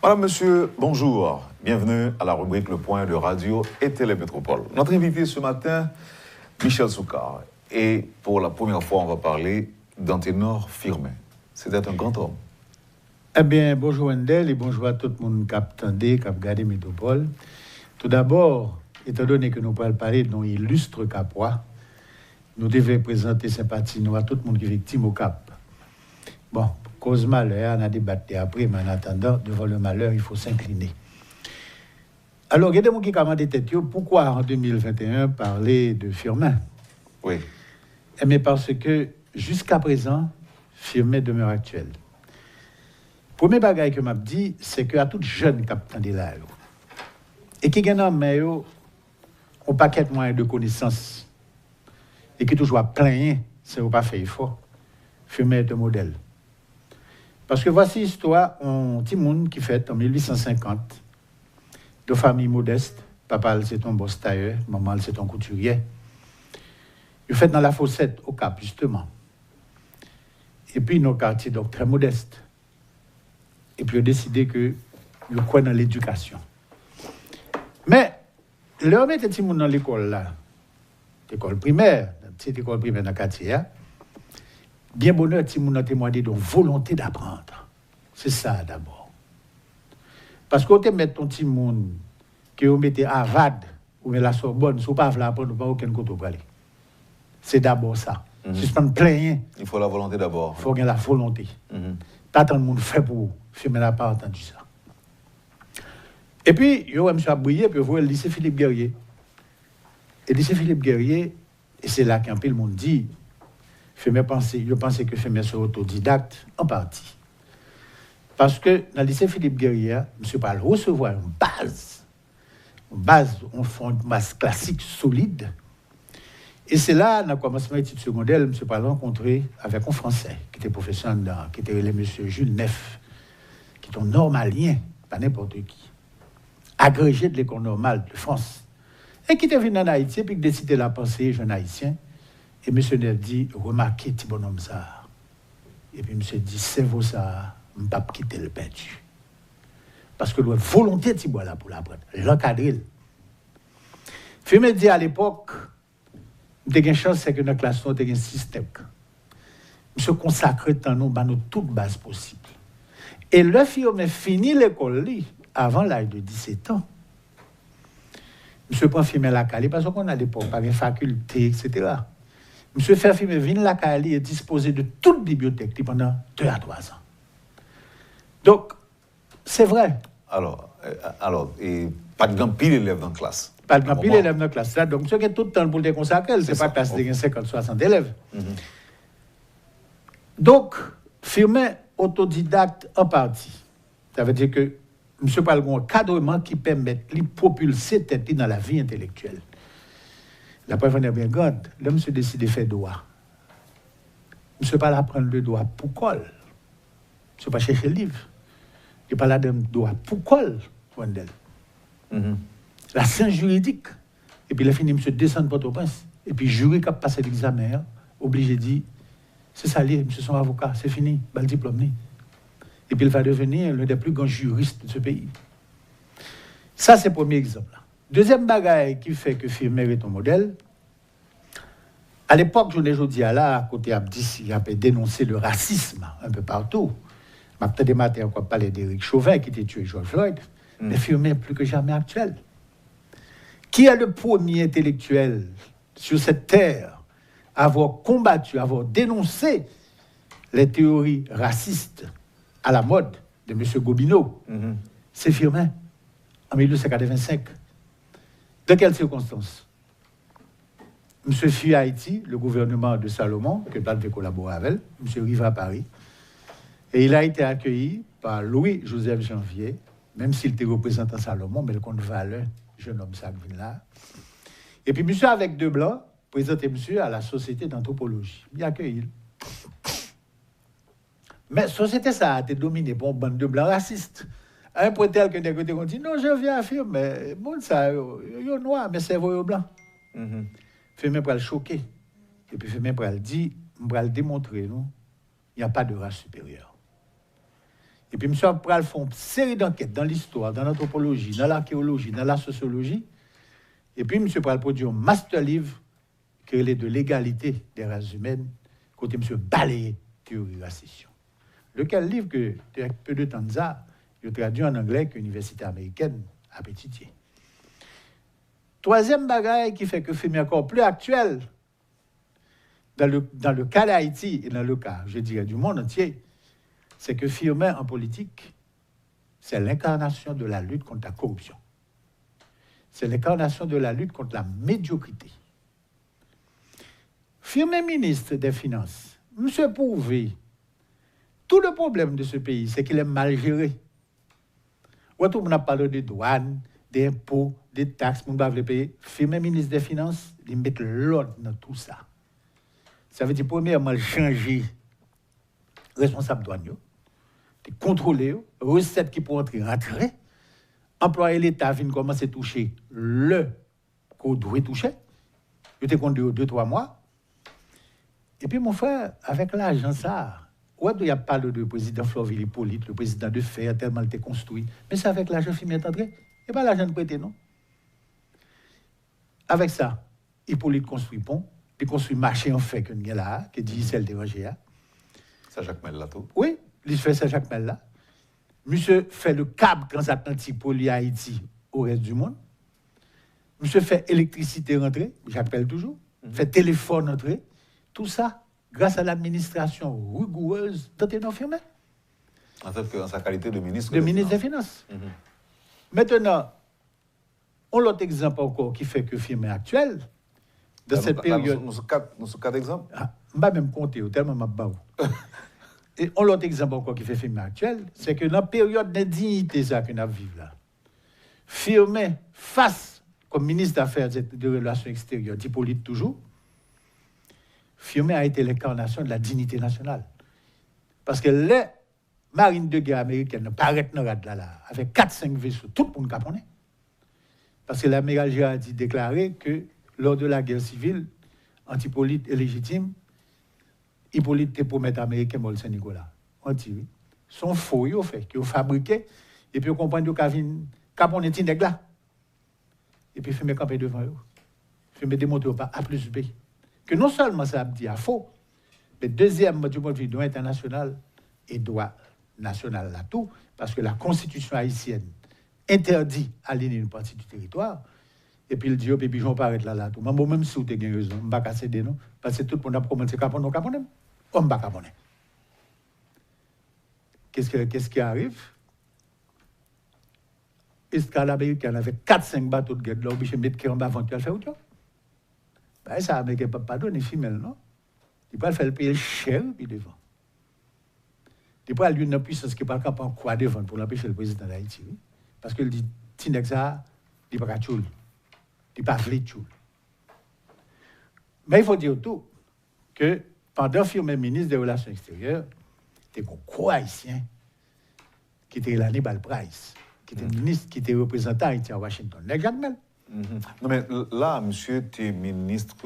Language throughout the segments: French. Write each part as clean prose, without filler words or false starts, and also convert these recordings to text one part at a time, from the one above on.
Madame, monsieur, bonjour. Bienvenue à la rubrique Le Point de Radio et Télémétropole. Notre invité ce matin, Michel Soukar. Et pour la première fois, on va parler d'Anténor Firmin. C'était un grand homme. Eh bien, bonjour Wendel et bonjour à tout le monde qui a entendu, qui a regardé Métropole. Tout d'abord, étant donné que nous pourrons parler de nos illustres capois, nous devons présenter sympathie nous à tout le monde qui est victime au Cap. Bon, cause malheur, on a débattu après, mais en attendant, devant le malheur, il faut s'incliner. Alors, il y a des gens qui commandent des têtes, pourquoi en 2021 parler de Firmin? Oui. Mais parce que jusqu'à présent, Firmin demeure actuel. Premier bagage que m'a dit, c'est que à tout jeune qui attendait là, et qui gagne mais un paquet de moyens de connaissances et qui toujours plein, c'est pas fait effort. Firmin est un modèle. Parce que voici l'histoire d'un petit monde qui fait en 1850, de famille modeste. Papa, c'est un boss tailleur, maman, c'est un couturier. Il fait dans la Fossette, au Cap, justement. Et puis, nos quartiers, donc très modestes. Et puis, il a décidé que il croit dans l'éducation. Mais, le remettre petit monde dans l'école, là, l'école primaire, petite école primaire dans le quartier, bien bonheur, petit monde a témoigné de volonté d'apprendre. C'est ça, d'abord. Parce qu'on te met ton petit monde, que vous mettez à Harvard, ou la Sorbonne, si vous ne pouvez pas apprendre, pas aucun côté pour aller. C'est d'abord ça. Si je ne plains, il faut la volonté d'abord. Il faut qu'il y ait la volonté. Pas tant de monde fait pour filmer n'a pas entendu ça. Et puis, il y a M. Abouye, puis vous voyez le lycée Philippe Guerrier. Et le lycée Philippe Guerrier, et c'est là qu'un peu le monde dit, je pensais que Firmin soit autodidacte, en partie. Parce que dans le lycée Philippe Guerrier, M. Parle recevoir une base, on fait une base classique solide. Et c'est là, dans le commencement d'études secondaires, M. Parle rencontré avec un Français, qui était professeur, qui était le M. Jules Neff, qui est un normalien, pas n'importe qui, agrégé de l'école normale de France, et qui était venu en Haïti, et puis qui décidait la pensée, jeune haïtien. Et M. Neff dit, remarquez, petit bonhomme ça. Et puis M. dit, c'est vous ça, je ne peux pas quitter le perdu. Parce que la volonté de Tibois là pour l'apprendre, l'encadrer. Firmin dit à l'époque, j'ai une chance, c'est que dans la classe, nous avons un système. Nous se consacrer dans nous toute base possible. Et le Firmin finit l'école avant l'âge de 17 ans. Monsieur prend Firmin la Cali, parce qu'on a à l'époque pas une faculté, etc. Monsieur fait Firmin vient la Cali et disposé de toute bibliothèque pendant 2 à 3 ans. Donc, c'est vrai. Alors, et pas de grand pile élèves dans la classe. Pas de grand pile élèves dans la classe. Donc, monsieur qui a tout le temps pour les consacrer, c'est pas classe de 50-60 élèves. Donc, Firmin autodidacte en partie. Ça veut dire que monsieur parle d'un cadrement qui permet de propulser tête dans la vie intellectuelle. La preuve est bien grande. Là, monsieur décide de faire droit. Monsieur pas apprendre le droit pour col. Monsieur pas chercher le livre. Il pas là de droit pour col, Wendel. La science juridique. Et puis il a fini, monsieur descend Port-au-Prince. Et puis jury qui a passé l'examen, obligé de dire, c'est ça, monsieur son avocat, c'est fini, bah, le diplôme. Et puis il va devenir l'un des plus grands juristes de ce pays. Ça, c'est le premier exemple. Deuxième bagaille qui fait que Firmin est un modèle, à l'époque, je l'ai dit à côté Abdis, il a dénoncé le racisme un peu partout. Peut-être des matins, on va parler d'Éric Chauvin qui était tué George Floyd, mais Firmin est plus que jamais actuel. Qui est le premier intellectuel sur cette terre à avoir combattu, à avoir dénoncé les théories racistes à la mode de M. Gobineau? C'est Firmin, en 1885. Dans quelles circonstances? M. fut à Haïti, le gouvernement de Salomon, que Plate veut collaborer avec, M. arrive à Paris, et il a été accueilli par Louis-Joseph Janvier, même s'il était représentant Salomon, mais le comte Valeur, jeune homme ça vient là. Et puis, monsieur avec deux blancs, présenté monsieur à la Société d'anthropologie. Il a accueilli. Mais la société, ça a été dominée par une bande de blancs racistes. À un point tel que des côtés ont dit, non, je viens affirmer, bon, ça, il est noir, mais c'est vrai blanc. Firmin pour le choquer. Et puis Firmin pour le dire, pour le démontrer, non, il n'y a pas de race supérieure. Et puis, M. Pral fait une série d'enquêtes dans l'histoire, dans l'anthropologie, dans l'archéologie, dans la sociologie. Et puis, M. Pral produit un master livre qui est de l'égalité des races humaines, côté M. Balayé, théorie racisme. Lequel livre que, avec peu de temps de ça, il traduit en anglais que l'université américaine a pétitié. Troisième bagaille qui fait que le film est encore plus actuel, dans le cas d'Haïti et dans le cas, je dirais, du monde entier, c'est que Firmin en politique, c'est l'incarnation de la lutte contre la corruption. C'est l'incarnation de la lutte contre la médiocrité. Firmin ministre des Finances, M. Prouvé, tout le problème de ce pays, c'est qu'il est mal géré. On a parlé des douanes, des impôts, des taxes, on va les payer. Firmin ministre des Finances, il met l'ordre dans tout ça. Ça veut dire, premièrement, changer responsable douanier, contrôler, recettes qui pourraient rentrer, employer l'État vient commencer à toucher le qu'on doit toucher. Il était compté 2-3 mois. Et puis, mon frère, avec l'argent, ça, il y a parlé de président Florville Hippolyte, le président de Fer, tellement il était construit. Mais c'est avec l'argent qui est entré. Et pas l'argent de prêter, non. Avec ça, Hippolyte construit pont, puis construit marché en fait que nous là, qui dit celle de Roger. Saint-Jacques-Mel là tout. Oui, il fait Saint-Jacques-Mel là. Monsieur fait le câble transatlantique pour l'Haïti au reste du monde. Monsieur fait électricité rentrer, j'appelle toujours, fait téléphone rentrer. Tout ça, grâce à l'administration rigoureuse d'Anténor Firmin. En sa qualité de ministre. De ministre des Finances. Maintenant, on l'autre exemple encore qui fait que Firmin actuel, dans cette période. Nous sommes 4 exemples. Je ne vais même compter, tellement je ne Et on l'autre exemple encore qui fait Firmin actuel, c'est que dans la période d'indignité que nous vivons là, Firmin, face comme ministre d'Affaires et de Relations extérieures, d'Hippolyte toujours, Firmin a été l'incarnation de la dignité nationale. Parce que les marines de guerre américaines paraissent dans là, avec 4-5 vaisseaux, tout le monde caponnait. Parce que l'amiral Girardi déclarait que lors de la guerre civile, Antipolyte est légitime, Hippolyte était pour mettre américain au Saint-Nicolas. On dit, sont faux, ils ont fait, qu'ils ont fabriqué, et puis on comprend que Capone est nègre là. Et puis Firmin campé devant eux. Firmin démontre pas A plus B. Que non seulement ça dit à faux, mais deuxième, du point de vue droit international et droit national là tout, parce que la constitution haïtienne interdit aligner une partie du territoire, et puis il dit, puis j'en parle là tout. Même si vous avez raison, je ne vais pas casser des noms, parce que tout le monde a commencé à Capone, on ne va pas Capone. Qu'est-ce qui arrive? Escale américaine avec 4-5 bateaux de guerre, là, obligé de mettre qui en bas avant de faire autre chose. Ben, ça, Américain ne peut pas donner femelle, non? Il peut faire le payer cher, puis devant. Il peut aller une puissance qui ne peut pas en quoi devant pour l'empêcher le président d'Haïti. Oui? Parce qu'il dit, Tinexa, il ne peut pas tchoul. Il ne peut pas tchoul. Mais il faut dire tout que pendant que Firmin ministre des Relations extérieures, il y a un gros haïtien qui était l'Hannibal Price, qui était ministre, qui était représentant Haïti à Washington. Jacques-Mel. Non, mais là, monsieur, tu es ministre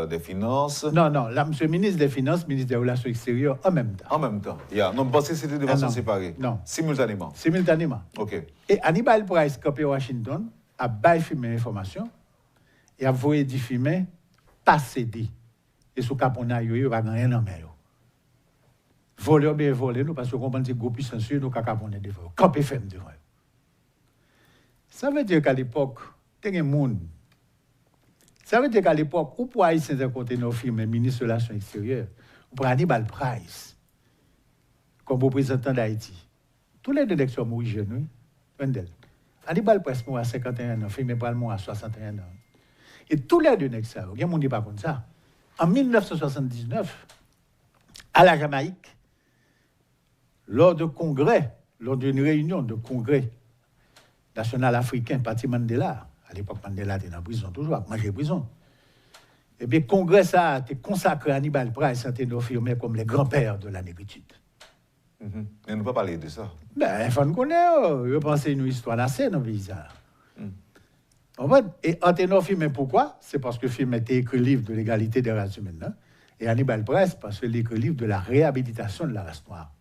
des Finances. Non, là, monsieur ministre des Finances, ministre des Relations extérieures, en même temps. En même temps. Non, parce que c'était de façon séparée. Non. Simultanément. Simultanément. OK. Et Hannibal Price, campé à Washington, a baillé Firmin information et a voyé du Firmin pas céder. Et sous Capona, il n'y a rien en mer. Voler ou bien voler, nous, parce qu'on pense que gros puissance, nous, Capona devant. Campé ferme devant. Ça veut dire qu'à l'époque, il y a un monde. Ça veut dire qu'à l'époque, où pour Haïtiens de côté nos firmes, ministre des Relations extérieures, ou pour Hannibal Price, comme représentant d'Haïti, tous les deux sont morts jeunes, oui. Hannibal Price mort à 51 ans, firme Palmont à 61 ans. Et tous les deux nègres, il y a un monde qui n'est pas comme ça. En 1979, à la Jamaïque, lors d'une réunion de congrès national africain, parti Mandela, à l'époque Mandela était en prison toujours, à manger prison. Eh bien, le congrès ça a été consacré à Hannibal Price, a été affirmé comme les grands-pères de la négritude. Mais on ne peut pas parler de ça. Ben, il faut nous connaître, je pense une histoire assez dans le pays. Et Anténor Firmin, pourquoi? C'est parce que Firmin était écrit le livre de l'égalité des races humaines. Hein? Et Hannibal Price, parce qu'il écrit le livre de la réhabilitation de la race noire.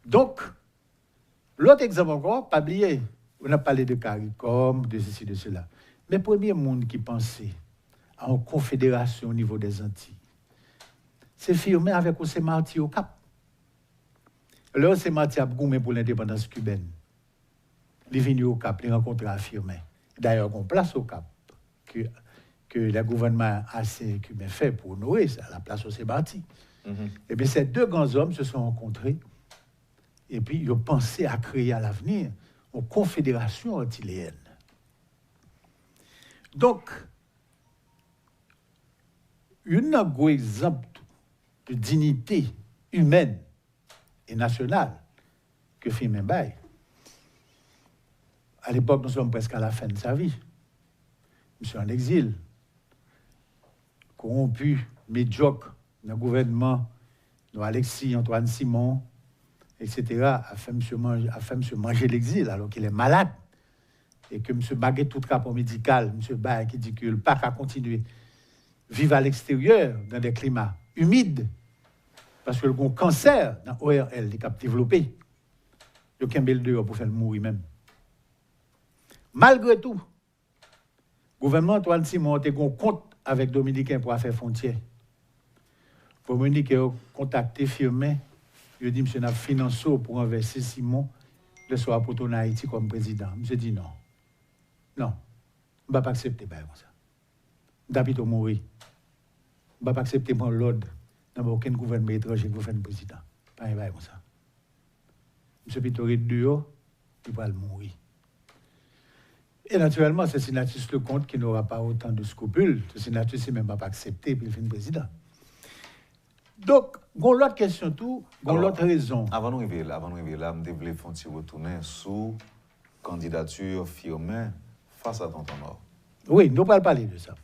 Donc, l'autre exemple encore, pas oublier, on a parlé de CARICOM, de ceci, de cela. Mais le premier monde qui pensait à une confédération au niveau des Antilles, c'est firmé avec José Martí au Cap. Là, José Martí a goumé pour l'indépendance cubaine. Il est venu au Cap, il a rencontré à firmer. D'ailleurs, on place au Cap que le gouvernement assez cubain fait pour honorer ça, la place José Martí. Et bien, ces deux grands hommes se sont rencontrés et puis ils ont pensé à créer à l'avenir une confédération antilléenne. Donc, un gros exemple de dignité humaine et nationale que Firmin Baye. À l'époque, nous sommes presque à la fin de sa vie. Monsieur en exil, corrompu, médiocre, dans le gouvernement, nous Alexis, Antoine Simon, etc., a fait monsieur manger l'exil alors qu'il est malade et que monsieur baguette tout rapport médical, monsieur Baye qui dit que le pas qu'à continuer vivre à l'extérieur dans des climats humides parce que le cancer dans ORL il a développé. Il y a un dehors pour faire mourir même. Malgré tout, le gouvernement Antoine Simon a un compte avec Dominicains pour affaires frontières. Dominique a contacté Firmin. Il a dit, monsieur, nous avons financé pour renverser Simon le soir pour tourner Haïti comme président. Monsieur dit non. Non. Je ne vais pas accepter comme ça. D'habiter au mourir. Je ne vais pas accepter mon l'ordre dans aucun gouvernement étranger pour faire président. Pas comme ça. Monsieur Pitori dehors, il va mourir. Et naturellement, c'est Sénatus Lecomte qui n'aura pas autant de scrupules. Ce Sénatus, il ne va pas accepter puis il fait président. Donc, l'autre question tout, l'autre raison. Avant de arriver là, je voulais retourner sous candidature Firmin face à Tonton Nord. Oui, nous allons parler de ça.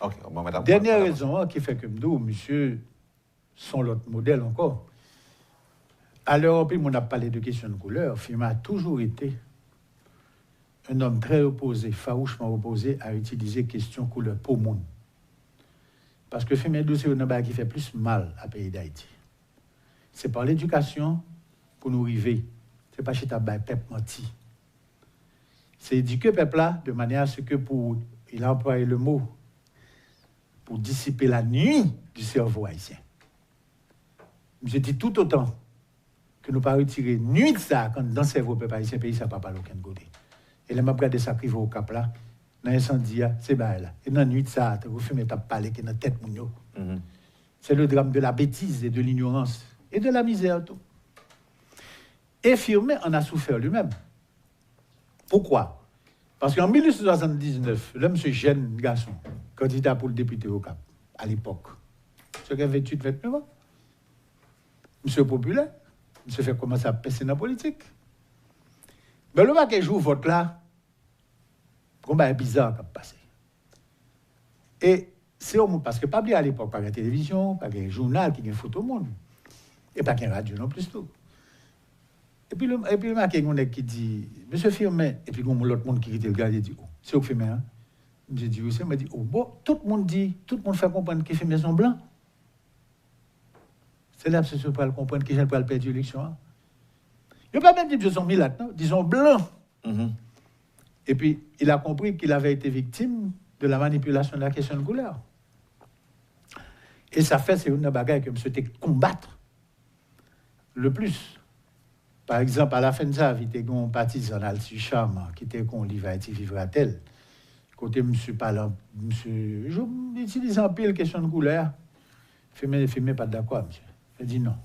Okay, bon, dernière raison qui fait que nous, monsieur, sont l'autre modèle encore. À l'Europe, on a parlé de questions de couleur. Firmin a toujours été un homme très opposé, farouchement opposé à utiliser question couleur pour le monde. Parce que Firmin Dou, c'est un homme qui fait plus mal à pays d'Haïti. C'est par l'éducation pour nous arriver. C'est pas chez Tabac, peuple menti. C'est éduquer le peuple-là de manière à ce que il a employé le mot, pour dissiper la nuit du cerveau haïtien. Je dis tout autant que nous ne pas retirer nuit de ça quand dans le cerveau peuple haïtien, pays ça ne va pas aucun côté. Et là, je regarde ça privé au cap là, dans l'incendie, c'est bien là. Et dans la nuit de ça, vous fumez ta parler qui est dans la tête. C'est le drame de la bêtise et de l'ignorance et de la misère. Tout. Et Firmin en a souffert lui-même. Pourquoi? Parce qu'en 1879, l'homme, ce jeune garçon, candidat pour le député au Cap, à l'époque, ce qui avait 28-29 ans, monsieur populaire, monsieur fait commencer à passer dans la politique. Mais le matin jour vote là, c'est bizarre qui a passé. Et c'est au monde, parce que pas bien à l'époque, pas de télévision, pas de journal qui a une photo au monde, et pas de radio non plus tout. Et puis le matin, on est qui dit, monsieur Firmin, et puis l'autre monde qui était le gars, il dit, oh, c'est au Firmin, hein? J'ai dit, oui, c'est, il m'a dit, oh, bon, tout le monde fait comprendre que Firmin sont blancs. C'est là que je peux comprendre que j'ai pas perdu l'élection. Hein? Il ne pas même dire que je suis milat, non? Disons blanc. Et puis, il a compris qu'il avait été victime de la manipulation de la question de couleur. Et ça fait, c'est une bagaille que je souhaitais combattre le plus. Par exemple, à la fin de sa vie, il y a un partisan Alti Cham qui était qu'on livre Haïti vivra-t-elle. Côté monsieur parlant, monsieur, j'utilise un peu la question de couleur. Filmez pas d'accord, monsieur. Je dis non.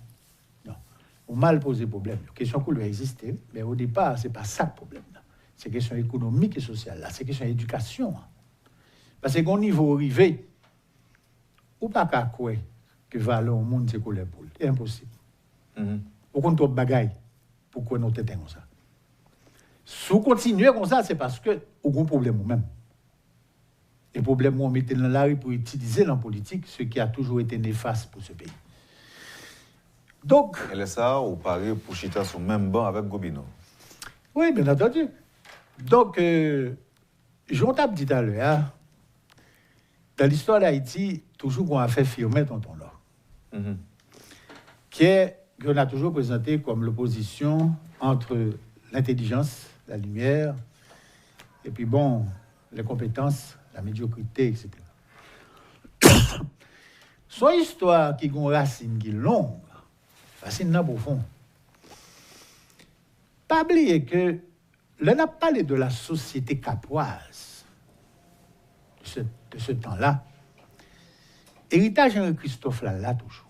On mal posé problème. La question de couleur existait, mais au départ, ce n'est pas ça le problème. C'est une question économique et sociale. Là. C'est une question d'éducation. Parce qu'au niveau arrivé, ou pas qu'à quoi que valeur au monde, c'est couleur pour. C'est impossible. Au contraire, bagaille. Pourquoi nous t'éteins comme ça? Si vous continuez comme ça, c'est parce que vous avez un problème vous-même. Et le problème, on mettait dans la rue pour utiliser la politique, ce qui a toujours été néfaste pour ce pays. Donc. Et ça, vous parlez pour chiter sur le même banc avec Gobineau. Oui, bien entendu. Donc, je t'ai dit tout à l'heure, hein, dans l'histoire d'Haïti, toujours qu'on a fait firmer Tonton Nord, qui est qu'on a toujours présenté comme l'opposition entre l'intelligence, la lumière, et puis bon, les compétences, la médiocrité, etc. Son histoire qui a une racine qui est longue, racine non profonde. Pas oublier que l'on a parlé de la société capoise de ce temps-là. Héritage Henri Christophe là toujours.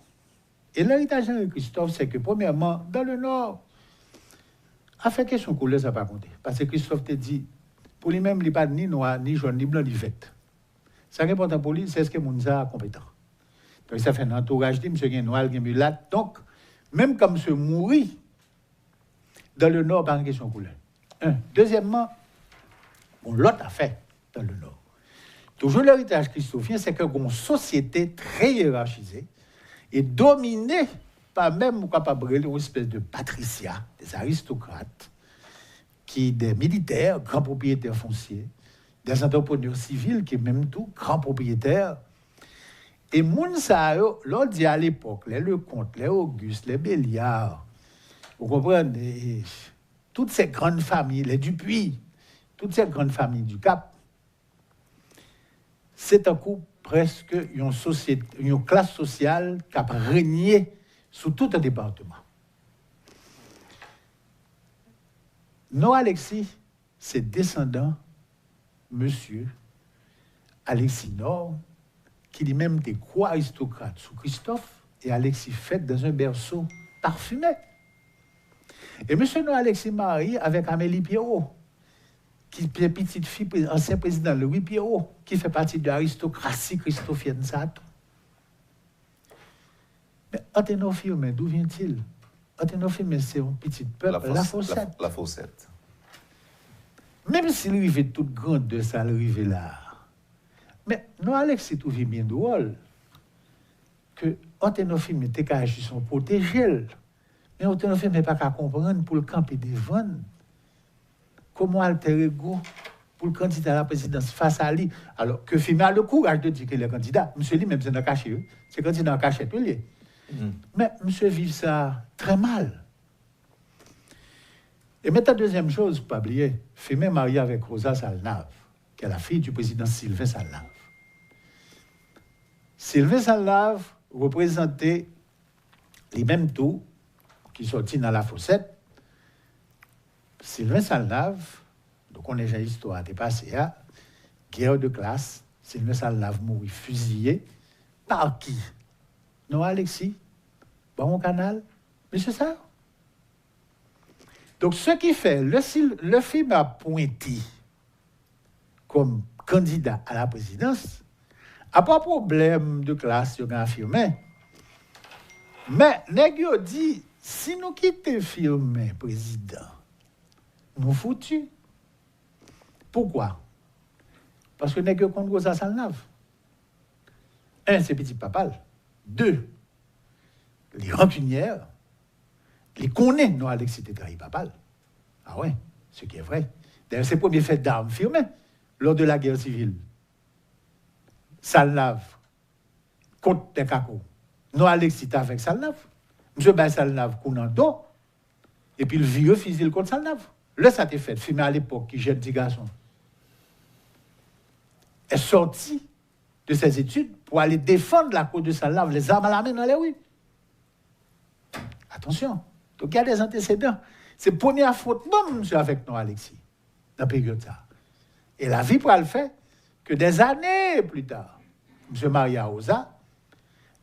Et l'héritage Henri Christophe, c'est que premièrement, dans le Nord, a fait question couleur, ça n'a pas compté. Parce que Christophe te dit, pour lui-même, il n'est pas ni noir, ni jaune, ni blanc, ni vert. Ça qui est important pour lui, c'est ce que Mounza a compétent. Donc ça fait un entourage, dit, monsieur noir, il mulat. Donc, même comme se mourir, dans le Nord, pas une question couleur. Un. Deuxièmement, bon, l'autre a fait dans le Nord. Toujours l'héritage christophien, c'est qu'une société très hiérarchisée et dominée par même, capable une espèce de patricia, des aristocrates, des militaires, grands propriétaires fonciers, des entrepreneurs civils qui même tout, grands propriétaires. Et Mounsa, l'on dit à l'époque, les Lecomte, les Auguste, les Béliard, vous comprenez, toutes ces grandes familles, les Dupuis, toutes ces grandes familles du Cap, c'est un coup presque une classe sociale qui a régné sous tout un département. Non, Alexis, c'est descendant, monsieur Alexis Nord, qui lui-même était quoi aristocrate sous Christophe, et Alexis fait dans un berceau parfumé. Et monsieur Nord Alexis marie avec Amélie Pierrot, qui est petite fille, ancien président Louis Pierrot, qui fait partie de l'aristocratie christophienne. Mais Anténophile, d'où vient-il? Anténophile, c'est un petit peuple, la Fossette. La Fossette. Même s'il arrivait toute grande de ça, il arrivait là. Mais non, Alex, c'est tout bien drôle que Anténophile était qu'à agir son protégé. Mais Anténophile n'est pas qu'à comprendre pour le camper des vannes. Comment alter ego pour le candidat à la présidence face à lui, alors que Fima a le courage de dire qu'il est candidat. Monsieur lui, même c'est dans le cachet, c'est candidat en cachet, tout lié. Mais monsieur vit ça très mal. Et maintenant, deuxième chose, pas oublier, Fima est marié avec Rosa Salnave, qui est la fille du président Sylvain Salnave. Sylvain Salnave représentait les mêmes taux qui sortent dans la Fossette. Sylvain Salnave, donc on est déjà histoire dépassée, guerre de classe, Sylvain Salnave mourit fusillé. Par qui? Non, Alexis? Bon canal? Mais c'est ça. Donc, ce qui fait, le film a pointé comme candidat à la présidence, a pas de problème de classe, il a affirmé. Mais, Nègre dit, si nous quittons filmer président, nous foutus. Pourquoi? Parce que Nègre contre Rosa Salnave. Un, c'est petit papal. Deux, les rancunières, les connaît, non, Alexis était trahi papal. Ah ouais, ce qui est vrai. D'ailleurs, c'est le premier fait d'armes firmé lors de la guerre civile. Salnave contre les cacos. Non, Alexis était avec Salnave. Monsieur Ben Salnave counando, et puis le vieux fusil contre Salnave. Là, ça a été fait, filmé à l'époque, qui jette 10 garçons. Est sorti de ses études pour aller défendre la cause de Salnave, les armes à la main dans les rues. Attention. Donc, il y a des antécédents. C'est le premier affrontement, monsieur, avec nous, Alexis, dans la période ça. Et la vie pourra le faire que des années plus tard, monsieur Maria Rosa,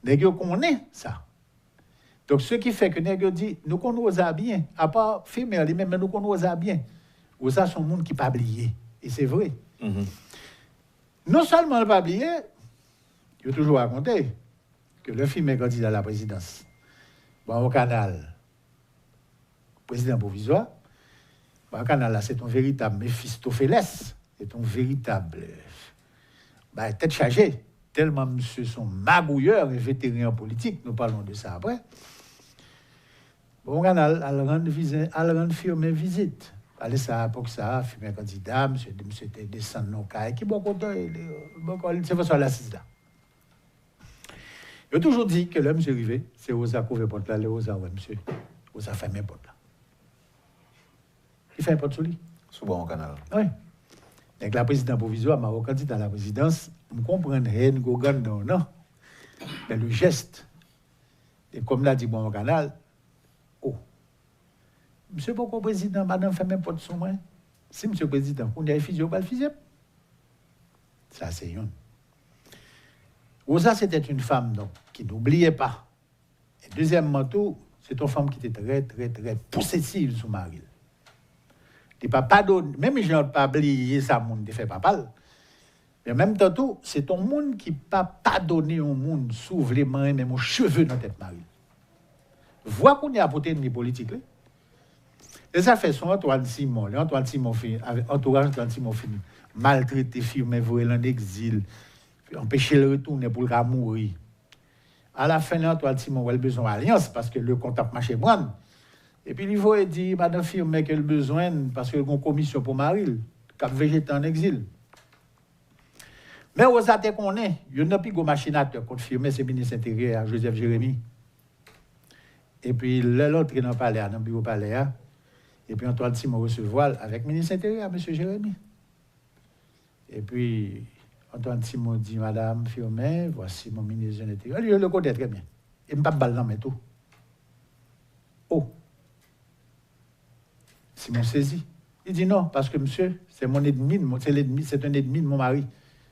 Nègre connaît ça. Donc, ce qui fait que Nègre dit, nous connaissons bien, à part filmer lui-même, mais nous connaissons bien. Rosa, son monde qui n'est pas oublié. Et c'est vrai. Mm-hmm. Non seulement le pas oublié, il a toujours raconté que le film est candidat à la présidence. Bon, au canal, président provisoire, bon, au canal, là, c'est un véritable Méphistophélès, c'est un véritable tête chargée, tellement monsieur son magouilleur et vétéran politique, nous parlons de ça après. Bon, au canal, à le rendre firme visite. Allez, ça, pour que ça, fumer candidat, monsieur était descendu dans le cas, qui bon content, c'est pour ça l'assise là. Il a toujours dit que l'homme s'est arrivé, c'est Osa qui ouvre porte là, Osa, ouais, monsieur. Osa ferme porte là. Il fait un porte sur lui. Sous bon canal. Oui. Avec la présidente provisoire, ma candidat à la présidence, on comprend rien, non. Mais le geste, et comme l'a dit bon canal, oh, monsieur, pourquoi le président, madame, fait même porte sur moi? Si monsieur le président, on a fusillé ou pas le fusillé? Ça, c'est une. Rosa, c'était une femme donc, qui n'oubliait pas. Et deuxièmement, tout, c'est une femme qui était très, très, très possessive sur Marie. Il n'a pas pardonné, même si je n'ai pas oublié ça, monde ne fait pas mal. Mais en même temps, tout, c'est ton monde qui n'a pas pardonné au monde, s'ouvre les mains, même aux cheveux dans la tête Marie. Vois qu'on y a apporté une politique. Là. Et ça fait son Antoine Simon. Antoine Simon fait, entourage Antoine Simon finit maltraité, filmé, voyer en exil, empêcher le retourner pour le mourir. À la fin, Antoine Simon a besoin d'alliance parce que le contact marché bon. Et puis, il faut dire, madame firme qu'elle a besoin parce qu'elle a une commission pour Marie, qui a végété en exil. Mais aux athées qu'on est, il y a un plus gros machinateur contre firme, c'est le ministre intérieur, Joseph Jérémy. Et puis, l'autre dans le palais, dans le bureau palais, et puis Antoine Simon recevoir avec le ministre intérieur, M. Jérémy. Et puis, Antoine Simon dit, madame Firmin, voici mon ministre de l'Intérieur. Je le connais très bien. Il ne m'a pas balle mais tout. Oh. Simon saisit. Il dit non, parce que monsieur, c'est mon ennemi, c'est un ennemi de mon mari.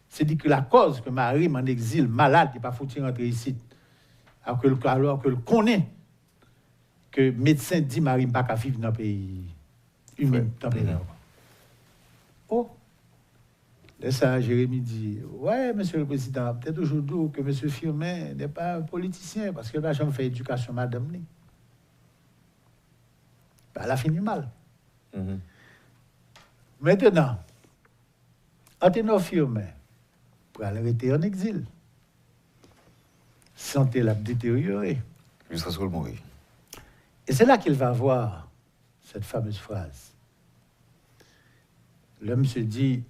C'est dit que la cause que Marie m'en exil, malade, il n'est pas foutu rentrer ici. Alors que le connaît que le médecin dit Marie n'a pas vivre dans le pays humide, dans le pays. Oh. Et ça, Jérémy dit, ouais, monsieur le président, peut-être aujourd'hui que monsieur Firmin n'est pas un politicien, parce que là, j'ai fait éducation, madame. Ben, elle a fini mal. Maintenant, Anténor Firmin, pour aller rester en exil, santé l'a détériorée. Jusqu'à ce qu'il mourir. Et c'est là qu'il va voir cette fameuse phrase. L'homme se dit,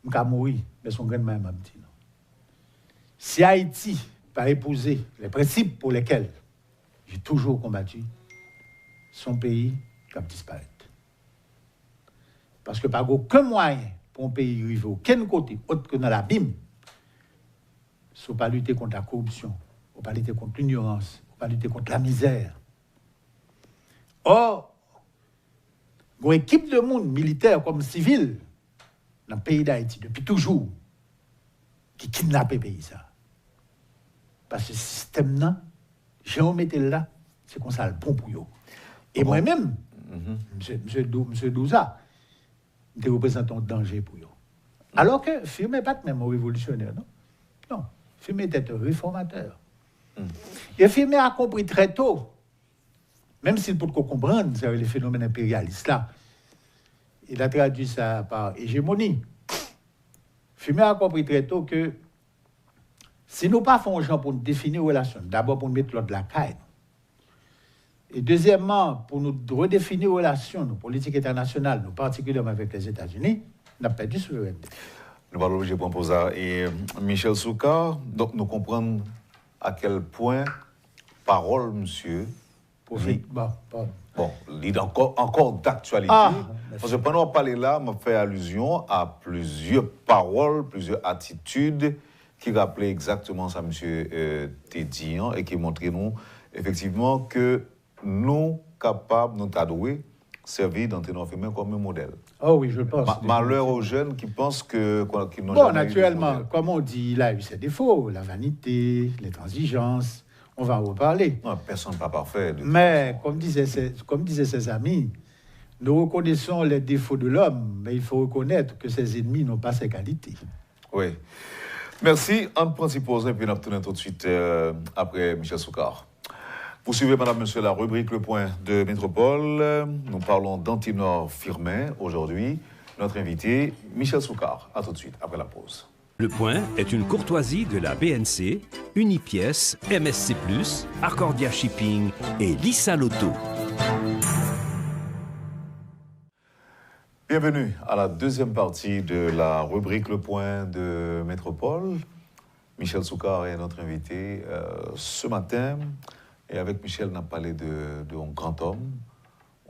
je vais mourir, mais son grand mère m'a dit non. Si Haïti va épouser les principes pour lesquels j'ai toujours combattu, son pays va disparaître. Parce que par aucun moyen pour un pays arriver aucun côté, autre que dans l'abîme, il ne faut pas lutter contre la corruption, il ne faut pas lutter contre l'ignorance, il ne faut pas lutter contre la misère. Or, une équipe de monde, militaire comme civil, dans le pays d'Haïti, depuis toujours, qui kidnappe le pays, ça. Parce que ce système-là, j'ai remetté là, c'est comme ça le bon pour eux. Et moi-même, M. Douza, je représente un danger pour eux. Alors que Firmin n'est pas même un révolutionnaire, non? Non, Firmin était un réformateur. Et Firmin a compris très tôt, même s'il peut comprendre les phénomènes impérialistes là, il a traduit ça par hégémonie. Firmin a compris très tôt que si nous ne faisons pas gens pour nous définir une relation, d'abord pour nous mettre l'ordre de la caille, et deuxièmement, pour nous redéfinir une relation, nos politiques internationales, nous particulièrement avec les États-Unis, on a perdu souveraineté. Nous parlons de Pamposa et Michel Soukar, donc nous comprenons à quel point parole, monsieur, bon, il est encore d'actualité. Parce que pendant qu'on parlait là, m'a fait allusion à plusieurs paroles, plusieurs attitudes qui rappelaient exactement ça, monsieur Tédian, et qui montraient nous, effectivement, que nous, capables, nous t'adouer, servir d'Anténor Firmin comme un modèle. Oh oui, je pense. Malheur aux jeunes qui pensent qu'ils n'ont jamais. Bon, naturellement, comme on dit, il a eu ses défauts, la vanité, les transigences. On va en reparler. Non, personne n'est pas parfait. Mais, comme disaient ses amis, nous reconnaissons les défauts de l'homme, mais il faut reconnaître que ses ennemis n'ont pas ses qualités. Oui. Merci. On prend une pause et puis on retourne tout de suite après Michel Soukar. Vous suivez, madame, monsieur, la rubrique Le Point de Métropole. Nous parlons d'Anténor Firmin aujourd'hui. Notre invité, Michel Soukar. À tout de suite, après la pause. Le Point est une courtoisie de la BNC, Unipièce, MSC+, Arcordia Shipping et Lissa Lotto. Bienvenue à la deuxième partie de la rubrique Le Point de Métropole. Michel Soukar est notre invité ce matin. Et avec Michel, on a parlé d'un grand homme,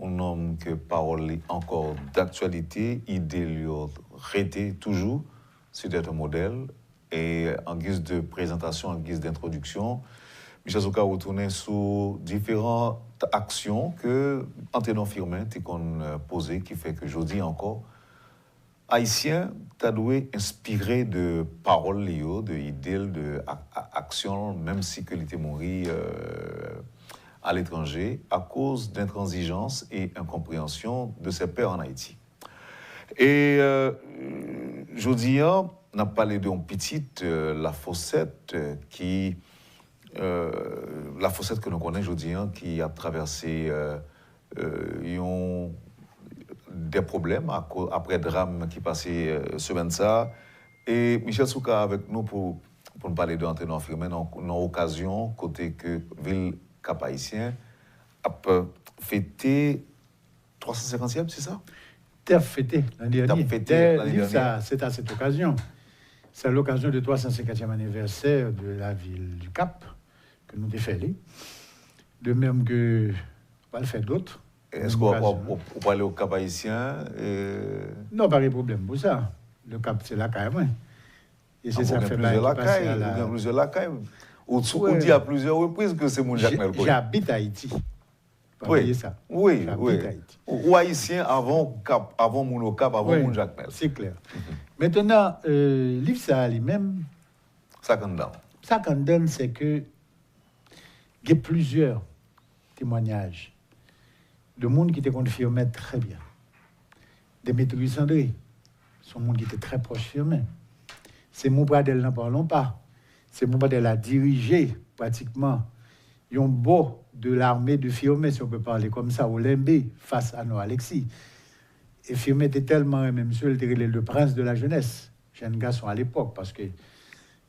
un homme que parole est encore d'actualité, idée lui arrêtée toujours, c'était un modèle. Et en guise de présentation, en guise d'introduction, Michel Soukar retournait sur différentes actions que Anténon Firmin a posées, qui fait que je dis encore, Haïtien, t'as doué inspiré de paroles, de idées, d'actions, même si que l'été mourit à l'étranger, à cause d'intransigeance et incompréhension de ses pairs en Haïti. Et je dis, on a parlé d'une petite, la Fossette, la Fossette que nous connaissons aujourd'hui, qui a traversé des problèmes après le drame qui passait semaine ça. Et Michel Soukar avec nous pour nous parler de Anténon Firmin dans l'occasion, côté que Ville Cap-Haïtien a fêté 350e, c'est ça? T'as fêté l'année dernière. C'est à cette occasion. C'est à l'occasion du 350e anniversaire de la ville du Cap que nous défilons. De même que on va le faire d'autres. Est-ce qu'on peut aller au Cap haïtien Non, pas de problème pour ça. Le Cap, c'est la caille. Et c'est ça fait plusieurs lacailles. On dit à plusieurs reprises que c'est mon Jacques Melko. J'habite à Haïti. Oui, ça. Oui. Ou haïtien avant mon Cap, avant mon Jacques Melko. C'est clair. Maintenant, livre ça lui-même. Ça qu'on donne. Ça qu'on donne, c'est que il y a plusieurs témoignages de monde qui te confirmait très bien. Démétrius André, son monde qui était très proche Firmin. C'est mon Bradel, n'en parlons pas. C'est mon Bradel a dirigé pratiquement un beau de l'armée de Firmin, si on peut parler comme ça, au Limbé, face à nos Alexis. Et Firmin était tellement, même monsieur, il était le prince de la jeunesse, jeune garçon à l'époque, parce que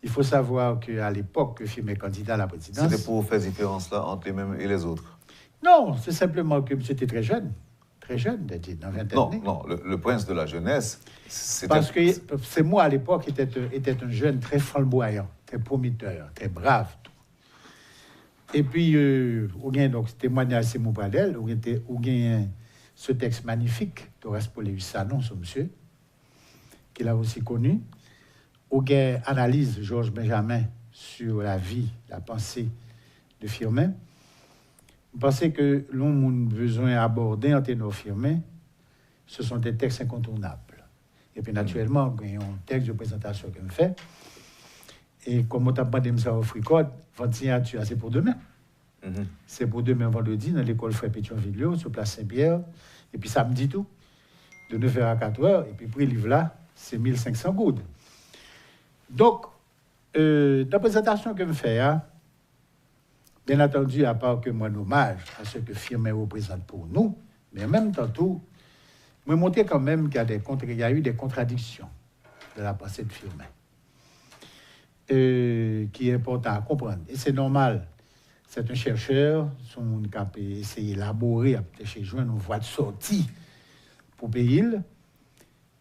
il faut savoir qu'à l'époque, que Firmin est candidat à la présidence. C'était pour faire différence là entre les mêmes et les autres. Non, c'est simplement que monsieur était très jeune, dans 20 années. Non, le prince de la jeunesse, c'était... Parce que c'est moi, à l'époque, était un jeune très flamboyant, très prometteur, très brave. Tout. Et puis, on a donc ce témoignage, c'est mon Bradel, on a ce texte magnifique d'Horace Pauléus Sanon, ce monsieur, qu'il a aussi connu. On a analyse Georges Benjamin sur la vie, la pensée de Firmin. Vous pensez que l'on a besoin d'aborder Anténon Firmin, ce sont des textes incontournables. Et puis, naturellement, il y a un texte de présentation que je fais. Et comme on t'a demandé ça au Fricode, votre signature, c'est pour demain. C'est pour demain, vendredi, dans l'école Frère Pétion-Villio, sur Place Saint-Pierre. Et puis, samedi, tout, de 9h à 4h. Et puis, pour le livre là, c'est 1500 goudes. Donc, la présentation que je fais, bien entendu, à part que moi, un hommage à ce que Firmin représente pour nous, mais en même temps, tout, je montrer quand même qu'il y a eu des contradictions de la pensée de Firmin, qui est important à comprendre. Et c'est normal. C'est un chercheur, son monde qui a essayé d'élaborer, à chercher joindre une voie de sortie pour pays,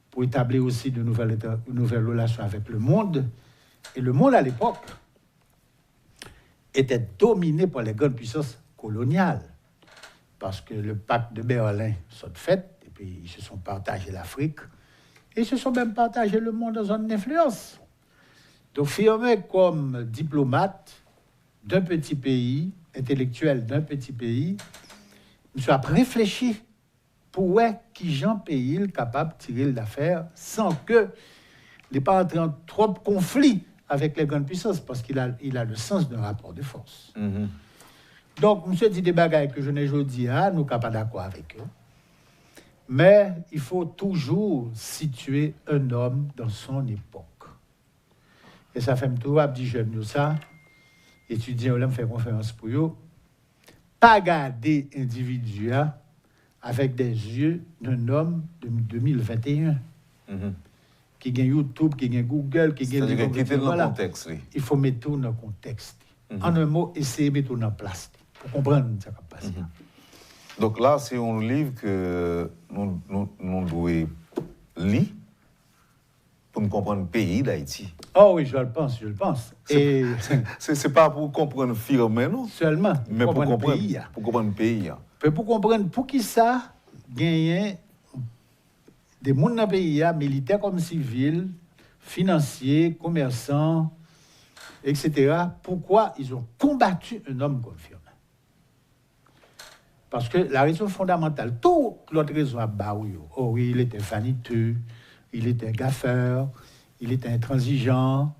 pour établir aussi de nouvelles relations avec le monde. Et le monde, à l'époque, était dominé par les grandes puissances coloniales. Parce que le pacte de Berlin s'est fait, et puis ils se sont partagés l'Afrique, et ils se sont même partagés le monde dans zone d'influence. Donc, Firmin, comme diplomate d'un petit pays, intellectuel d'un petit pays, monsieur a réfléchi pour qui Jean Pays capable de tirer l'affaire sans que les pas entrer en trop de conflits avec les grandes puissances, parce qu'il a le sens d'un rapport de force. Donc, monsieur dit des bagailles que je n'ai jamais dit, nous ne sommes pas d'accord avec eux. Mais il faut toujours situer un homme dans son époque. Et ça fait un tour, dit jeune, ça, étudiant, on fait conférence pour eux, pas garder individu avec des yeux d'un homme de 2021. Qui gagne YouTube, qui gagne Google, qui gagne... C'est-à-dire quitter dans le contexte. Il faut mettre tout dans le contexte. En un mot, essayer de mettre tout dans place. Pour comprendre ce qui va passer. Donc là, c'est un livre que nous devons lire pour nous comprendre le pays d'Haïti. Oh oui, je le pense. Et c'est pas pour comprendre firme, non? Seulement, mais pour comprendre le pays. Pour comprendre le pays. Pour comprendre pour qui ça gagne des gens dans le pays, militaires comme civils, financiers, commerçants, etc. Pourquoi ils ont combattu un homme comme Firmin? Parce que la raison fondamentale, toute l'autre raison à Baouyo, oh oui, il était vaniteux, il était gaffeur, il était intransigeant.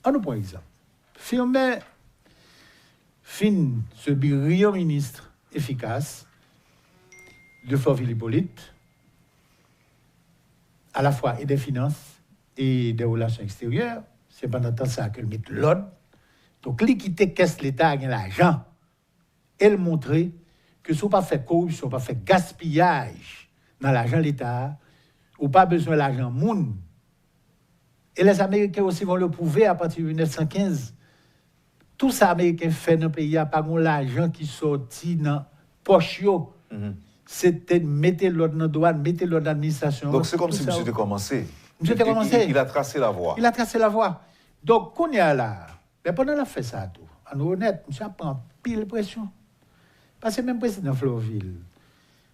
On nous prend exemple. Firmin fin ce brillant ministre efficace de Florville-Hippolyte, à la fois et des finances et des relations extérieures. C'est pendant temps ça qu'elle met l'ordre. Donc, l'équité caisse l'État a l'argent. Elle montrait que si on pas fait corruption, pas fait gaspillage dans l'argent de l'État, ou pas besoin de l'argent moun. Et les Américains aussi vont le prouver à partir de 1915. Tout ça, les Américains fait dans le pays, à pas l'argent qui sortit dans poche. C'était mettre l'ordre dans la douane, mettre l'ordre dans l'administration. Donc c'est comme si monsieur était commencé. Monsieur était commencé. Il a tracé la voie. Il a tracé la voie. Donc, qu'on est là, mais pendant la fait ça, tout, en honnête, monsieur prend pile pression. Parce que même le président Florville,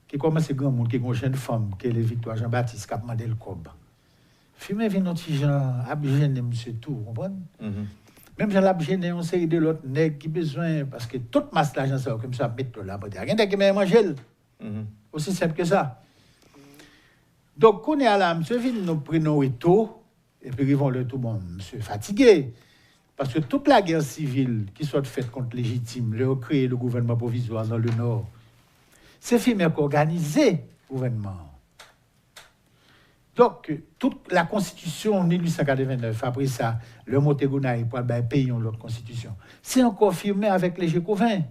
qui commence grand monde, qui est une jeune femme, qui est le Victoire Jean-Baptiste, qui a demandé le cob. Fumer vient notre gens, abgéner monsieur tout, vous comprenez? Même Jean l'abgéner, on série de l'autre nègre qui besoin, parce que toute masse l'argent, ça, comme ça, mettre là, il y a rien qui m'a mangé. Aussi simple que ça. Donc, quand on est là, monsieur vient nous prenons et tout, et puis ils vont le tout, bon, monsieur fatigué. Parce que toute la guerre civile qui soit faite contre légitime, le créer le gouvernement provisoire dans le Nord, c'est fait qu'organiser le gouvernement. Donc, toute la Constitution 1889, après ça, le Montégonaï pour le pays ont l'autre Constitution, c'est encore firmé avec les Jécovins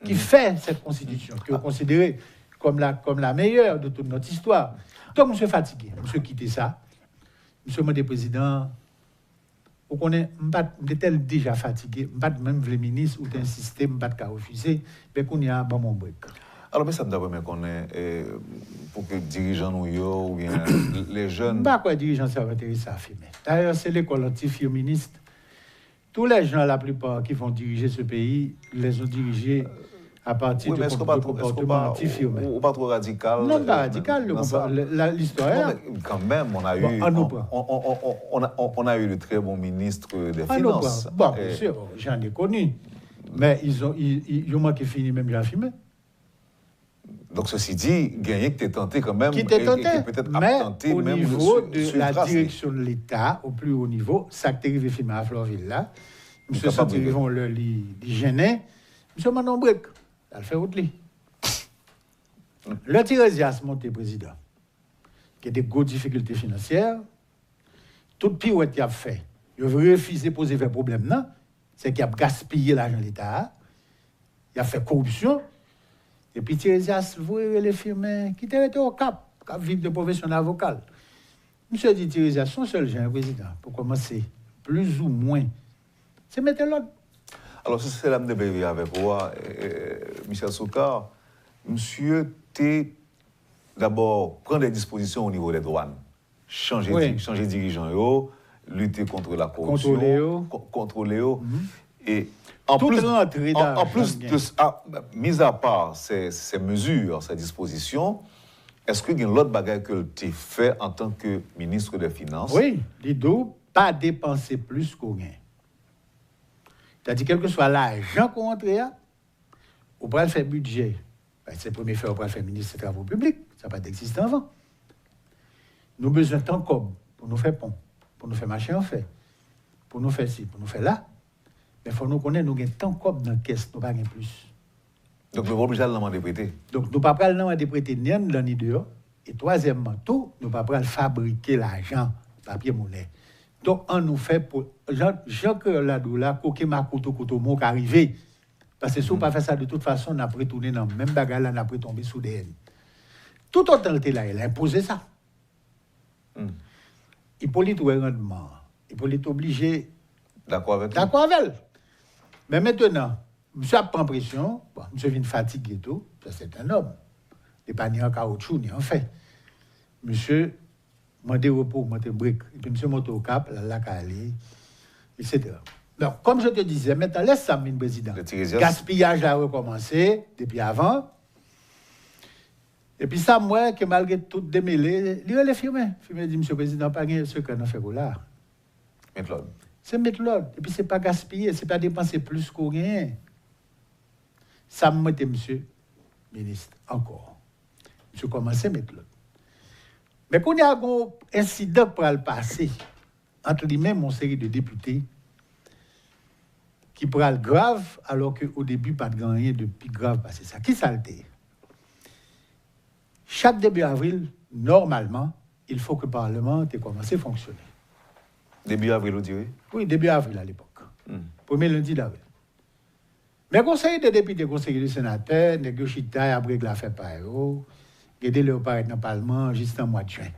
qui fait cette Constitution, qui est considérée comme la meilleure de toute notre histoire. Donc, monsieur fatigué, monsieur quitté ça, monsieur mon président, vous connaissez, je suis déjà fatigué, je ne même le ministre ou d'insister, je ne pas refuser, mais qu'on y a bon mon break. Alors, mais ça me donne qu'on est pour que les dirigeants ou bien les jeunes. Je ne sais pas quoi les dirigeants ça va intéresser à filmer. D'ailleurs, c'est l'école anti-féministe. Tous les gens, la plupart, qui vont diriger ce pays, les ont dirigés à partir de comportements anti-firmés. Ou pas trop radical? Non, pas radical. L'histoire. Quand même, on a eu de très bons ministres des Finances. Bon, bien sûr, j'en ai connu. Mais ils ont manqué fini même bien filmé. Donc, ceci dit, gagner que tu es tenté quand même. Qui t'es tenté, peut-être mais au même niveau de la direction de l'État, au plus haut niveau, ça qui est arrivé filmé à Florville là, M. Santirivon le gêné, M. Manon Brek, elle fait autre lit. Le Tirésias monté président, qui a des grosses difficultés financières, toute pirouette qu'il a fait, il a refusé de poser un problème, non? C'est qu'il a gaspillé l'argent de l'État, il a fait corruption. Et puis Tirésias, vous voyez les firmes qui étaient au cap vivre de profession d'avocat. Monsieur dit Tirésias, son seul jeune président, pour commencer, plus ou moins, c'est mettre l'ordre. Alors, c'est l'âme de bébé avec moi, Michel Soukar. Monsieur, d'abord, prendre des dispositions au niveau des douanes. Changer dirigeant, lutter contre la corruption, contrôler. Et en plus de ça, mis à part ces mesures, ces dispositions, est-ce qu'il y a une autre bagarre que tu as fait en tant que ministre des Finances? Oui, Lido, pas dépenser plus qu'on gagne. C'est-à-dire, quel que soit l'argent qu'on entre, on peut faire budget. C'est le premier fait, on peut faire ministre des Travaux publics. Ça n'a pas d'exister avant. Nous avons besoin de temps comme pour nous faire pont, pour nous faire marché en fait, pour nous faire ci, pour nous faire là. Mais il faut nous connaître, nous avons tant comme dans la caisse, nous n'avons pas plus. Donc, nous ne pouvons pas demander de prêter. Donc, nous ne pouvons pas demander de prêter ni en ni dehors. Et troisièmement, tout, nous ne pouvons pas fabriquer l'argent, papier monnaie. Donc, on nous fait pour. Jacques Ladoula, coquet ma couteau, mon arrivé. Parce que si on ne pas fait ça de toute façon, on a retourné dans le même bagarre, on a tombé sous des haines. Toute autorité là, elle a imposé ça. Hippolyte ou rendement. Hippolyte obligé. D'accord avec elle. Mais maintenant, monsieur a pris pression, bon, monsieur vient fatigué et tout, ça c'est un homme. Il n'est pas ni en caoutchouc, ni en fait. Monsieur Mandé repos, mandé brique. Et puis, monsieur monte au cap, la calé, etc. Donc, comme je te disais, maintenant, laisse ça, mon président. Gaspillage a recommencé depuis avant. Et puis, ça, moi, que malgré tout démêlé, il est filmé. Filmé dit, monsieur le président, pas rien, ce qu'on a fait là. Mettre l'ordre. C'est mettre l'ordre. Et puis, c'est pas gaspiller, c'est pas dépenser plus qu'on rien. Ça me mettait, monsieur le ministre, encore. Je commençais à mettre l'ordre. Mais quand il y a un incident pour le passer, entre lui-même, mon série de députés, qui prend le grave, alors qu'au début, pas de rien de plus grave passer ça. Qui ça le dit? Chaque début avril, normalement, il faut que le Parlement ait commencé à fonctionner. Début avril, vous direz? Oui, début avril à l'époque. Premier lundi d'avril. Mais conseiller de députés, conseiller de sénateurs, négocier après que l'affaire par eux, aider le paraître dans le Parlement juste en mois de juin.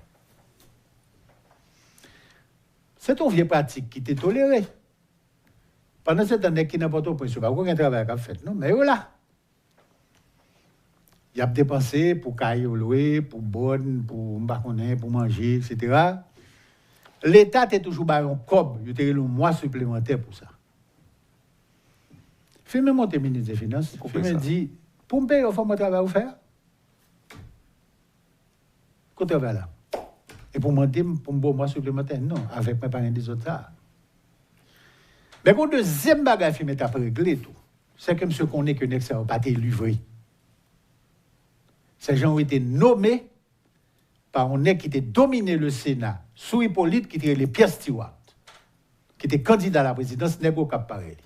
C'est une vieille pratique qui était tolérée. Pendant cette année, qui n'a pas tout pris, pas aucun travail qu'a fait, non, mais voilà. Il a dépensé pour cailler louer, pour bonne, pour manger, etc. L'État est toujours un cob, il y a un mois supplémentaire pour ça. Filmez mon ministre des Finances, filmez dit, pour me payer, il faut mon travail à faire. Qu'au travail là. Et pour monter, pour me bon mois supplémentaire, non, avec mes parents des autres. Mais le deuxième bagage qui m'est réglé, c'est que M. connaît que Nexa n'a pas été livré. Ces gens ont été nommés par un nègre qui était dominé le Sénat, sous Hippolyte, qui était les Pierre Stewart, qui était candidat à la présidence, nègre au Cap Pareil.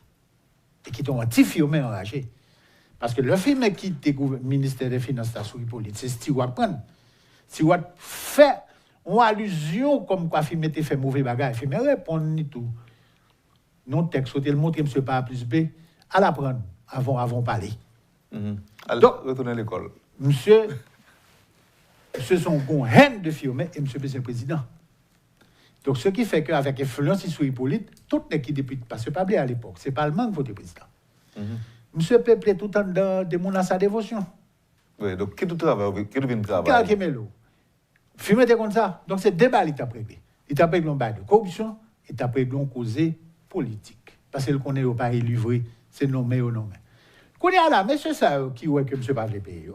Et qui ont anti-firmé enragé. Parce que le film qui était ministère des Finances sous Hippolyte, c'est Stewart prendre. Stewart fait une allusion comme quoi film était fait mauvais bagage. Il me répond ni tout. Non texte, il montre M. Pas plus B, à l'apprendre avant parler. Donc, retourner à l'école. Monsieur son gon haine de firmer et monsieur le président. Donc, ce qui fait qu'avec influence sur Hippolyte, tout n'est qui depuis parce que pas à l'époque, c'est pas le manque vote président. Monsieur peuple tout en dedans de mon à sa dévotion. Oui, donc qui tout travail, qui devient travail. Qui mélo. Firmer était comme ça. Donc, c'est débat il t'a prévu. Il t'a prévu un bail de corruption, il t'a prévu un causé politique. Parce que le connaît au pas livré, c'est nommé ou nommé. Qu'on est là, monsieur ça qui ouais que monsieur pas les payer.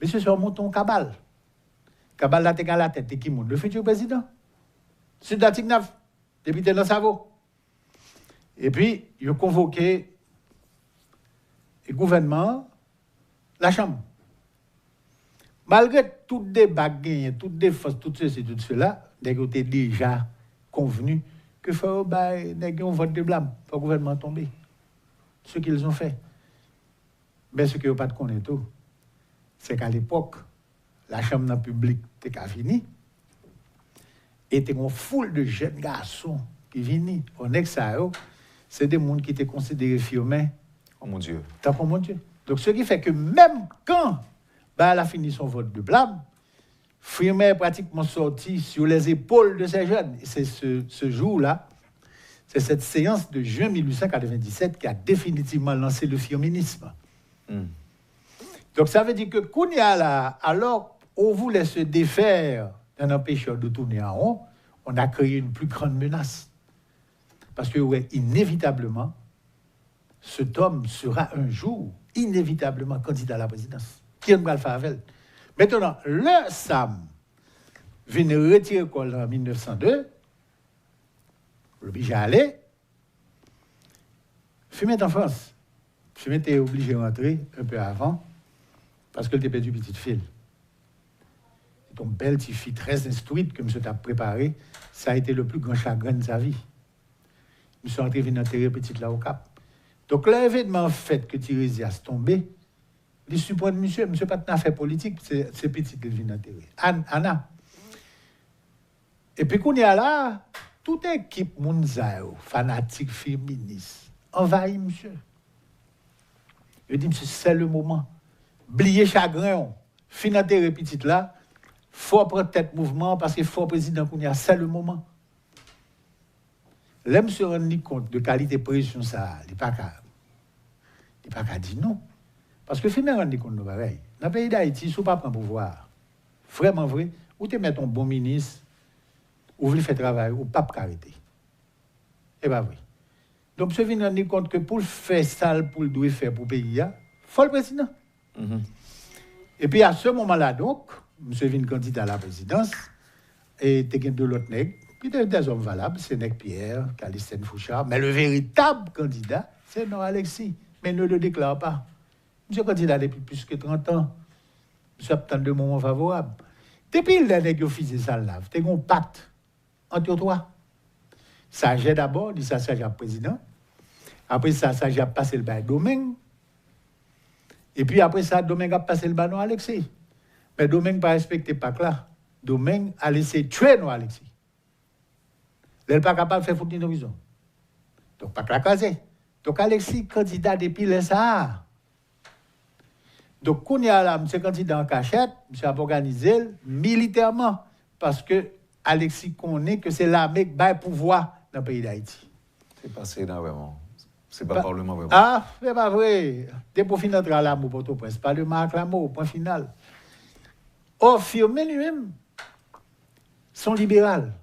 Monsieur ça monte un cabal. Cabal là t'es à la tête qui monte le futur président. Sud-Atlantique 9, député dans Savo. Et puis, il a convoqué le gouvernement, la Chambre. Malgré tout débat gagné, toute défense, tout ceci, tout cela, ils ont déjà convenu que faut un vote de blâme pour le gouvernement tomber. Ce qu'ils ont fait. Mais ce qu'ils n'ont pas de connaître tout, c'est qu'à l'époque, la Chambre publique était finie. Et il y a une foule de jeunes garçons qui viennent. On est que ça, c'est des gens qui étaient considérés firmés. Oh mon Dieu. Tant pour mon Dieu. Donc, ce qui fait que même quand elle a fini son vote de blâme, firmé est pratiquement sorti sur les épaules de ces jeunes. Et c'est ce jour-là, c'est cette séance de juin 1897 qui a définitivement lancé le firminisme. Donc, ça veut dire que Kounia, là, alors, on voulait se défaire d'un empêcheur de tourner en rond, on a créé une plus grande menace. Parce que, ouais, inévitablement, cet homme sera un jour, inévitablement, candidat à la présidence. Qui va le faire avec elle? Maintenant, le Sam vient retirer l'école en 1902, l'oblige à aller, Fumet en France. Fumet était obligé de rentrer un peu avant, parce qu'elle était perdu petite fille. Ton belle petite fille très instruite que monsieur t'a préparé, ça a été le plus grand chagrin de sa vie. Monsieur rentré venu enterrer petite là au Cap. Donc l'événement fait que Tirésias tombé, il supporte monsieur pas de fait politique, c'est petite qui vient enterrer. Anna. Et puis qu'on y a là, toute équipe Mounzao, fanatique féministe, envahit monsieur. Il dit monsieur c'est le moment. Oubliez chagrin, fin enterrer petite là. Faut prendre tête mouvement parce que faut président Kounia, c'est le moment. L'aime se rendre compte de qualité de pression ça, il n'est pas qu'à dire non. Parce que finalement rendre compte de pareil. Dans le pays d'Haïti, si on pas prendre pouvoir, vraiment vrai, ou te mettre un bon ministre, ou vous faire travail, ou pas arrêter. Et bien oui. Donc, je viens rendre compte que pour faire ça, pour le doit faire pour le pays, il faut le président. Et puis à ce moment-là, donc, M. vient candidat à la présidence, et il y a deux autres nègres, puis des hommes valables, c'est Nègre Pierre, Calistène Fouchard, mais le véritable candidat, c'est non Alexis, mais ne le déclare pas. M. candidat depuis plus que 30 ans, M. obtient de moments favorables. Depuis le nègre fait ça là, tu as un pacte entre toi. Ça j'ai d'abord, dit ça j'ai président. Après ça j'ai passé le bail Domingue. Et puis après ça, Domingue a passé le bail non Alexis. Mais Domingue n'a pas respecté le pacte là. Domingue a laissé tuer non Alexis. Il n'est pas capable de faire foutre une prison. Donc, pas la caser. Donc, Alexis, candidat depuis le ça. Donc, quand il y a là, M. candidat en cachette, M. a organisé militairement. Parce que Alexis connaît que c'est l'armée qui a le pouvoir dans le pays d'Haïti. C'est pas Sénat vraiment. C'est pas le Parlement vraiment. Ah, c'est pas vrai. Dès pour finir notre alarme au Port-au-Prince, pas le acclamé au point final. Or, Firmé lui-même, sont libérales.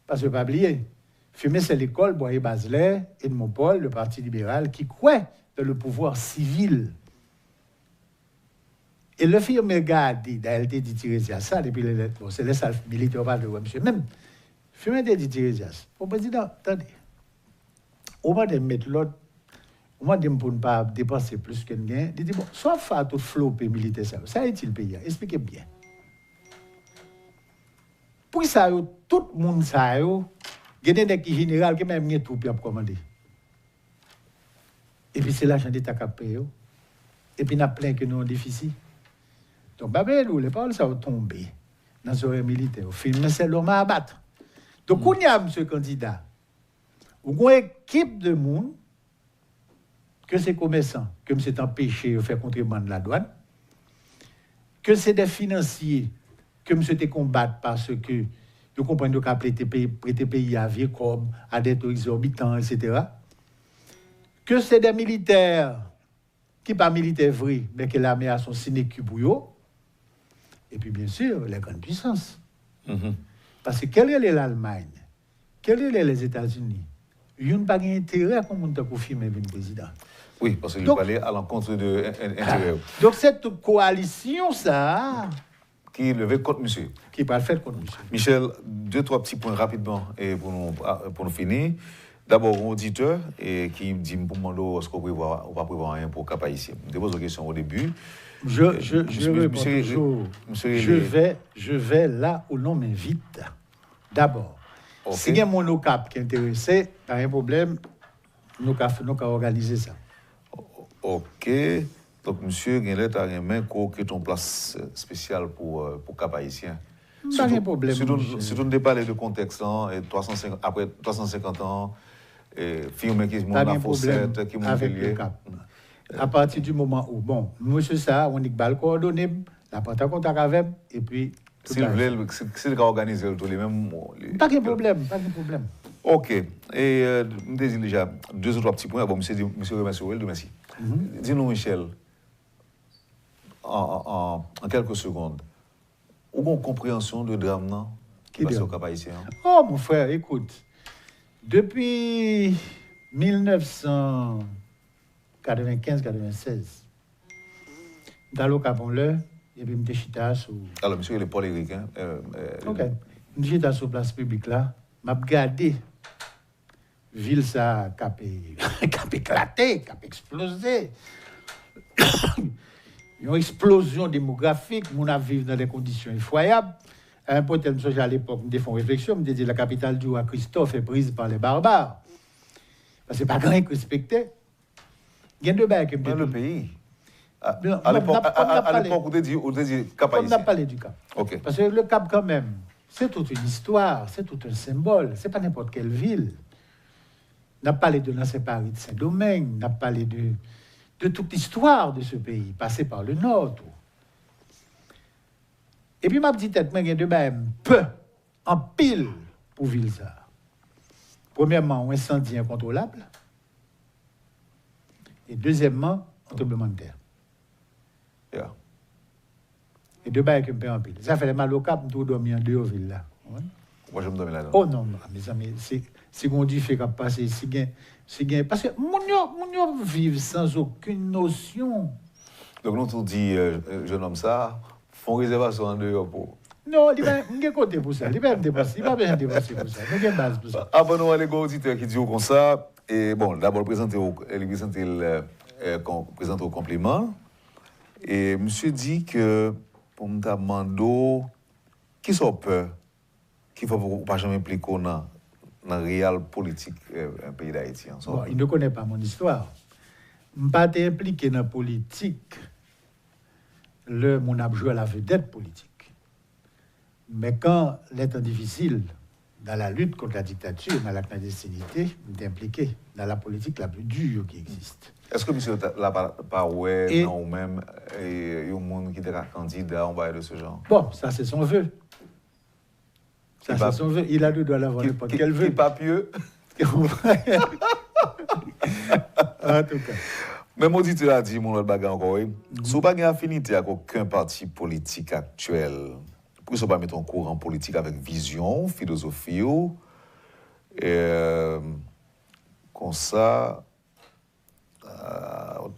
Parce que pas oublier. Firmé, c'est l'école Boyer-Baselay et de Montpol, le Parti libéral, qui croit dans le pouvoir civil. Et le Firmé regarde, il a été dit tirer ça depuis les lettres. Bon, c'est les salles militaires, pas de monsieur. Même, Firmé a dit tirer ça. Au président, attendez. Au moins de mettre l'autre, au moins de ne pas dépenser plus qu'un gain, il dit, bon, soit faire tout flopper militaire, ça est-il le pays? Expliquez bien. Pour ça, tout le monde ça, il y a des généraux qui même tout pour commander. Et puis c'est l'argent d'État qui a payé. Et puis il y a plein qui ont un déficit. Donc, les paroles, ça va tomber dans ce militaire. Au film, c'est l'homme à abattre. Donc, on y a, M. candidat, ou une équipe de monde, que c'est commerçants, que c'est empêché de faire contrebande de la douane, que c'est des financiers, que M. te combattre parce que vous comprenez qu'à prêter pays à vie comme à des taux exorbitants, etc. Que c'est des militaires qui ne sont pas militaires vrais, mais que l'armée a son sinécu pour eux. Et puis, bien sûr, les grandes puissances. Parce que quelle est l'Allemagne? Quels sont les États-Unis? Ils n'ont pas d'intérêt comme on t'a confirmé le président. Oui, parce qu'il fallait à l'encontre de l'intérêt. Donc, cette coalition, ça... Qui levait contre monsieur. Qui pas le fait contre monsieur. Michel, 2-3 petits points rapidement et pour nous finir. D'abord, un auditeur qui dit pour demander est-ce qu'on peut prévoir rien pour Cap Haïtien. Je pose une question au début. Je réponds toujours. Je vais là où l'on m'invite. D'abord. Okay. Si il y a mon OCAP qui est intéressé, pas un problème, nous avons organiser ça. OK. Donc, monsieur Guinlet a une créé une place spéciale pour Cap Haïtien. Pas de problème. Si on ne parle de contexte, après 350 ans, firme qui monte la fossette, qui monte avec le Cap. À partir du moment où, bon, monsieur ça, on dit que le coordonné, la porte à contact avec, et puis. S'il veut organiser tous les mêmes. Pas de problème, pas de problème. OK. Et nous désire déjà 2 ou 3 petits points. Bon, monsieur remercie. Merci. Dis-nous, Michel. En quelques secondes, ou une compréhension de drame qui passe au Cap Haïtien? Oh, mon frère, écoute. Depuis 1995-96, dans le Cap, et puis je suis sous... Alors, monsieur, il est Paul-Éric. OK. Je suis sur la place publique là. Je suis regardé. Ville ça a éclaté, a explosé. Une explosion démographique, on a vécu dans des conditions effroyables. À un point tel à l'époque, me font réflexion, me dit la capitale du roi Christophe est prise par les barbares. Parce que c'est pas grand qui respectait. Il y a deux bails qui me dans le pays. À l'époque, on dit Cap Haïtien. On a parlé du Cap. Okay. Parce que le Cap, quand même, c'est toute une histoire, c'est tout un symbole. C'est pas n'importe quelle ville. On a parlé de l'ancien Paris de Saint-Domingue, on a parlé de toute l'histoire de ce pays, passé par le Nord. Tout. Et puis, ma petite tête, moi, il y a deux bains peu, en pile, pour ville ça. Premièrement, un incendie incontrôlable. Et deuxièmement, un tremblement de terre. Yeah. Et Et deux bails qui me paient en pile. Ça fait mal au cap, tout dormir en deux villes là. Ouais. Moi, je me donne là-dedans. Oh non, mes amis, c'est qu'on dit fait qu'à passer, parce que mon vivent sans aucune notion. Donc, nous, on dit, jeune homme, ça, font réservation en dehors pour. Non, il va me côté pour ça. Il va me dépasser. Il va bien dépasser pour ça. Il y a une base pour ça. Avant nous, les auditeurs qui disent comme ça, et bon, d'abord, présenter au compliment. Et monsieur dit que, pour me demander, qui sont peur, qui ne faut pas jamais impliquer dans la réelle politique un pays d'Haïti. Bon, il ne connaît pas mon histoire. Je ne suis pas impliqué dans la politique. Mon a joué à la vedette politique. Mais quand l'état difficile, dans la lutte contre la dictature, dans la clandestinité, je suis impliqué dans la politique la plus dure qui existe. Est-ce que monsieur l'a pas ouais, non, ou même, il y a un monde qui est candidat en bas de ce genre? Bon, ça c'est son vœu. Ça c'est son vœu. Il a le droit d'avoir n'importe quel vœu. Qui papieux? En tout cas. Même auditeur a dit, mon autre bagage encore, si vous n'avez pas d'affinité avec aucun parti politique actuel, pourquoi ne pas mettre en courant politique avec vision, philosophie, comme ça,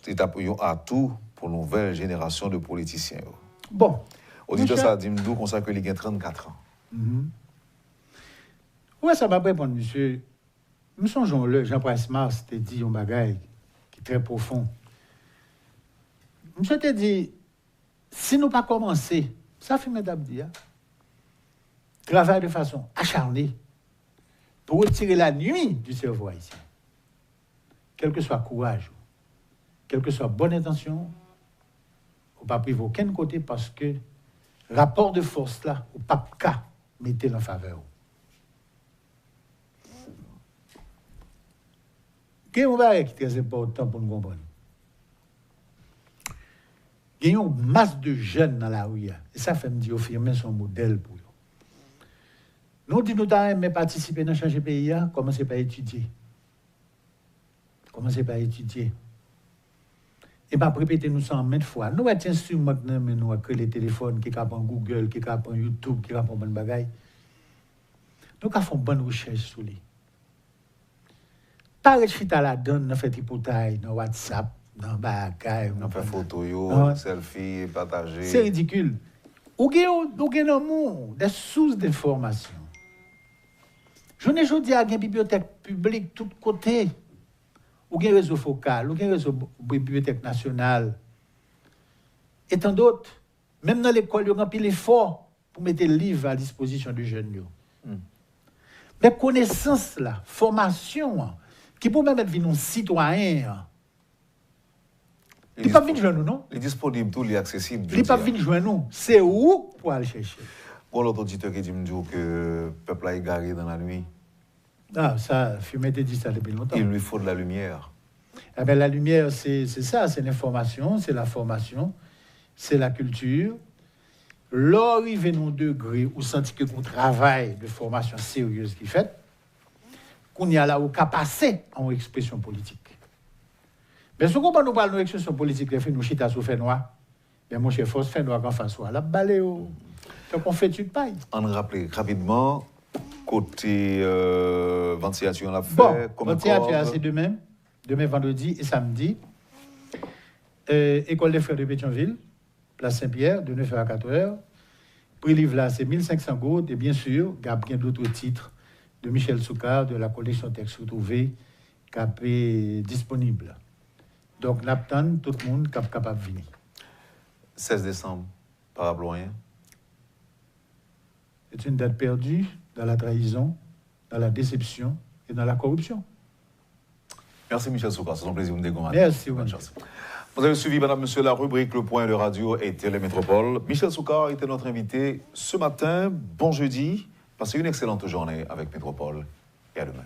c'est un atout pour une nouvelle génération de politiciens. Bon. Auditeur, ça dit comme ça qu'il a 34 ans. Oui, ça va répondre, monsieur. Nous songeons-le, Jean-Pierre Mars t'a dit un bagage qui est très profond. Monsieur t'a dit, si nous pas commencer, ça fait d'abdi, travailler de façon acharnée pour retirer la nuit du cerveau haïtien. Quel que soit courage, quelle que soit bonne intention, on ne pas priver aucun côté parce que rapport de force là, au pas qu'à mettre en faveur. Il y a un bagage qui est très important pour nous comprendre. Il y a une masse de jeunes dans la rue. Et ça fait me dire, affirmer son modèle pour eux. Nous disons, nous avons participer dans changer pays, commencez par étudier. Commencez par étudier. Et pas répéter nous 100 fois. Nous avons un instrument mais nous avons les téléphones qui capent Google, qui capent YouTube, qui capent bonne bagaille. Nous avons une bonne recherche sur lui. Pas rester à la donne, nous fait hypothèse, dans WhatsApp, dans bagaille, on fait photo, selfie, partager. C'est ridicule. Ou gen dans monde des sources d'information. Je ne dis à une bibliothèque publique de tous côtés. Ou gen réseau focal, ou gen réseau bibliothèque nationale. Et tant d'autres, même dans l'école, ils ont rempli l'effort pour mettre le livre à disposition des jeunes. Mais connaissance là, formation, qui peut même être un citoyen. Il n'est pas venu joindre nous, non? Il est disponible, tout, il est accessible. Il n'est pas venu joindre nous. C'est où pour aller chercher? Bon, l'autre auditeur qui dit que le peuple a égaré dans la nuit. Ah, ça, Fumé te dit ça depuis longtemps. Il lui faut de la lumière. Eh bien, la lumière, c'est ça, c'est l'information, c'est la formation, c'est la culture. L'arrivée à un degré où senti que qu'on travaille de formation sérieuse qui fait, qu'on y a là où qu'à passer en expression politique. Mais ce qu'on va nous parler d'expression politique, les filles nous chita sous fait noir. Mais mon chef, force fait noir qu'en face soit la baléo. Donc on fait tu paille. On rappelle rapidement, côté ventilation, on a fait. Bon, ventilation, c'est demain vendredi et samedi. École des Frères de Pétionville, place Saint-Pierre, de 9h à 4h. Prix livre là, c'est 1500 gouttes. Et bien sûr, il y a bien d'autres titres de Michel Soukar, de la collection Texte Retrouvé, qui est disponible. Donc, n'attend tout le monde qui est capable de venir. 16 décembre, par Bloyen. C'est une date perdue dans la trahison, dans la déception et dans la corruption. Merci Michel Soukar, c'est un plaisir de vous dégoûter. Merci. Bonne chance. Vous avez suivi, madame, monsieur, la rubrique Le Point de Radio et Télémétropole. Michel Soukar était notre invité ce matin. Bon jeudi. Passez une excellente journée avec Métropole et à demain.